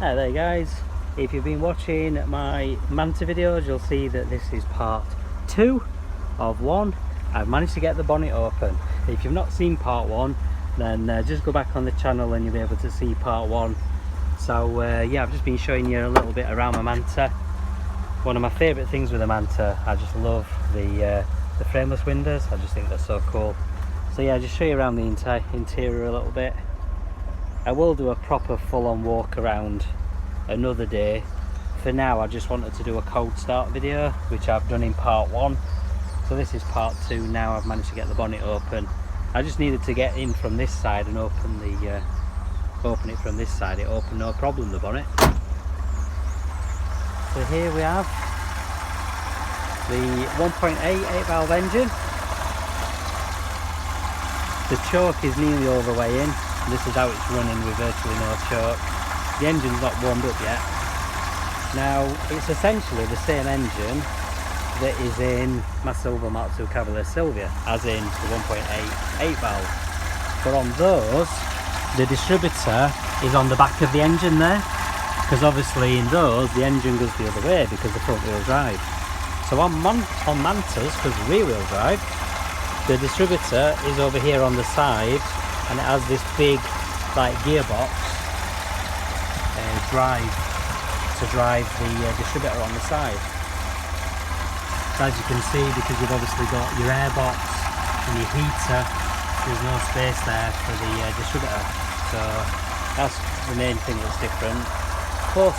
There guys, if you've been watching my Manta videos, you'll see that this is part 2 of 1. I've managed to get the bonnet open. If you've not seen part 1, then just go back on the channel and you'll be able to see part 1. So yeah, I've just been showing you a little bit around my Manta. One of my favourite things with the Manta, I just love the frameless windows. I just think they're so cool. So yeah, I'll just show you around the interior a little bit. I will do a proper full-on walk around another day. For now I just wanted to do a cold start video, which I've done in part 1. So this is part 2 now. I've managed to get the bonnet open. I just needed to get in from this side and open it from this side. It opened no problem, the bonnet. So here we have the 1.8 8-valve engine. The choke is nearly all the way in. This is how it's running with virtually no choke. The engine's not warmed up yet. Now, it's essentially the same engine that is in my silver Mark II Cavalier Silvia, as in the 1.8 8-valve. But on those, the distributor is on the back of the engine there, because obviously in those, the engine goes the other way because the front wheel drive. So on Mantas, because rear wheel drive, the distributor is over here on the side, and it has this big like gearbox to drive the distributor on the side. So as you can see, because you've obviously got your airbox and your heater, there's no space there for the distributor. So that's the main thing that's different. Plus,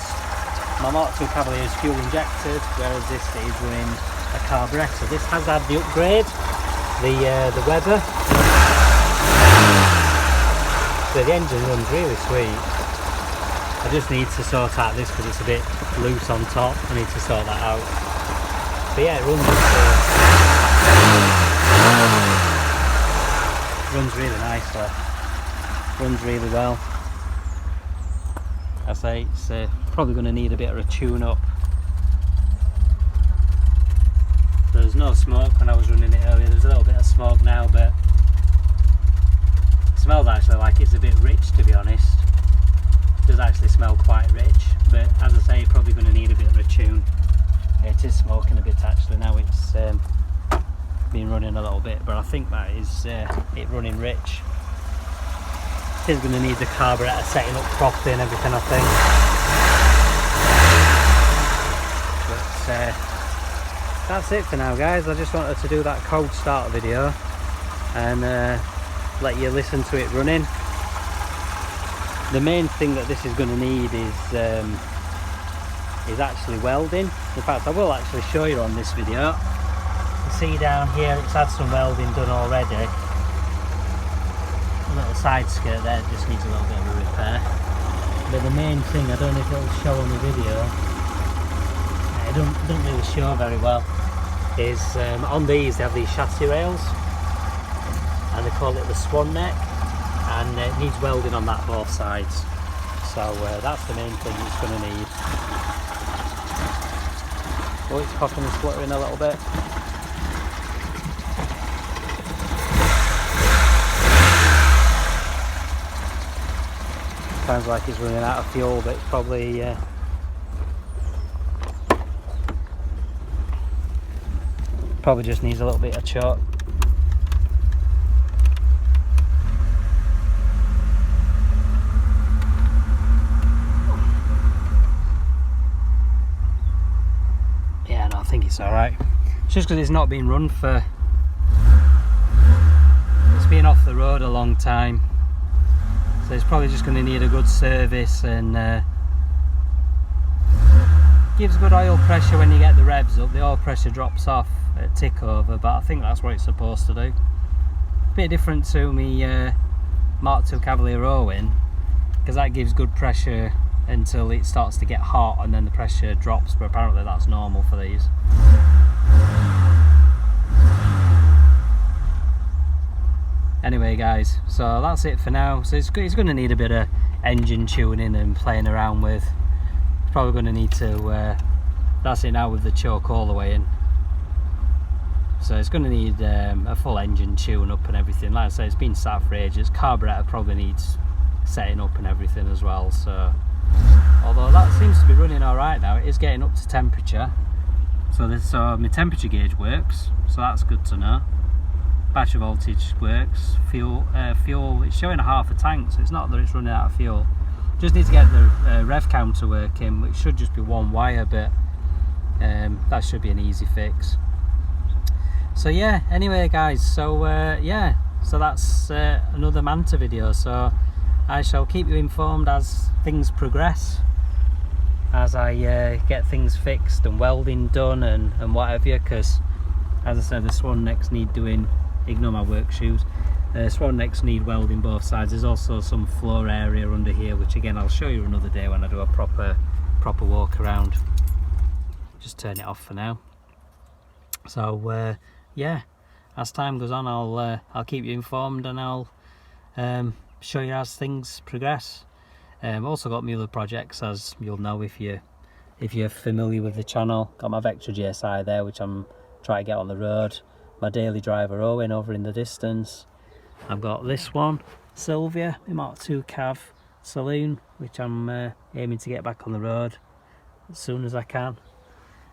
my Mark II Cavalier is fuel injected, whereas this is running a carburettor. This has had the upgrade, the Weber. So the engine runs really sweet. I just need to sort out this because it's a bit loose on top. I need to sort that out. But yeah, it runs really nicely. Runs really well. I say it's probably going to need a bit of a tune-up. There's no smoke when I was running it earlier. There's a little bit of smoke now, but it smells actually like it's a bit rich, to be honest. It does actually smell quite rich, but as I say, you're probably going to need a bit of a tune. It is smoking a bit actually now. It's been running a little bit, but I think that is it running rich. It is going to need the carburettor setting up properly and everything, I think. But that's it for now, guys. I just wanted to do that cold start video and let you listen to it running. The main thing that this is going to need is actually welding. In fact, I will actually show you on this video. You see down here, it's had some welding done already. A little side skirt there just needs a little bit of a repair. But the main thing, I don't know if it'll show on the video, it doesn't really show very well, is on these they have these chassis rails and they call it the swan neck, and it needs welding on that both sides. So that's the main thing it's going to need. Oh, it's coughing and spluttering a little bit. Sounds like it's running out of fuel, but it's probably probably just needs a little bit of choke. Yeah, no, I think it's alright. It's just because it's not been run for... It's been off the road a long time. So it's probably just going to need a good service, and gives good oil pressure when you get the revs up. The oil pressure drops off at tick over, but I think that's what it's supposed to do. A bit different to me Mark II Cavalier Owen, because that gives good pressure until it starts to get hot and then the pressure drops, but apparently that's normal for these. Anyway guys, so that's it for now. So it's going to need a bit of engine tuning and playing around with. It's probably going to need to, that's it now with the choke all the way in. So it's going to need a full engine tune up and everything. Like I say, it's been sat for ages. Carburettor probably needs setting up and everything as well. So although that seems to be running alright now. It is getting up to temperature, so my temperature gauge works, so that's good to know. Battery voltage works. Fuel, it's showing half a tank, so it's not that it's running out of fuel. Just need to get the rev counter working, which should just be one wire, but that should be an easy fix. So yeah, anyway guys, so yeah, so that's another Manta video. So I shall keep you informed as things progress, as I get things fixed and welding done and what have you, because as I said, the swan necks need doing. Ignore my work shoes. Swan necks need welding both sides. There's also some floor area under here, which again I'll show you another day when I do a proper walk around. Just turn it off for now. So yeah, as time goes on, I'll keep you informed, and I'll show you as things progress. I've also got my other projects, as you'll know if you're familiar with the channel. Got my Vectra GSI there, which I'm trying to get on the road. My daily driver Owen over in the distance. I've got this one, Sylvia, my Mark II Cav Saloon, which I'm aiming to get back on the road as soon as I can.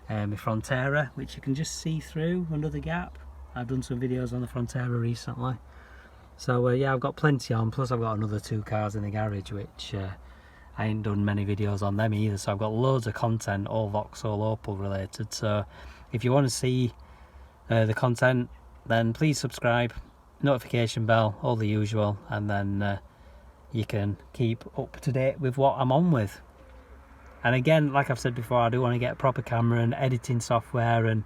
My Frontera, which you can just see through under the gap. I've done some videos on the Frontera recently. So yeah, I've got plenty on, plus I've got another 2 cars in the garage, which I ain't done many videos on them either. So I've got loads of content, all Vauxhall Opel related. So if you want to see the content, then please subscribe, notification bell, all the usual, and then you can keep up to date with what I'm on with. And again, like I've said before, I do want to get a proper camera and editing software and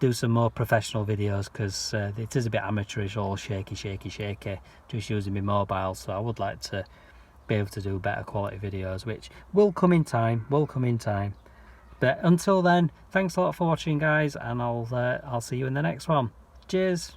do some more professional videos, because it is a bit amateurish, all shaky, just using my mobile. So I would like to be able to do better quality videos, which will come in time, But until then, thanks a lot for watching guys, and I'll see you in the next one. Cheers.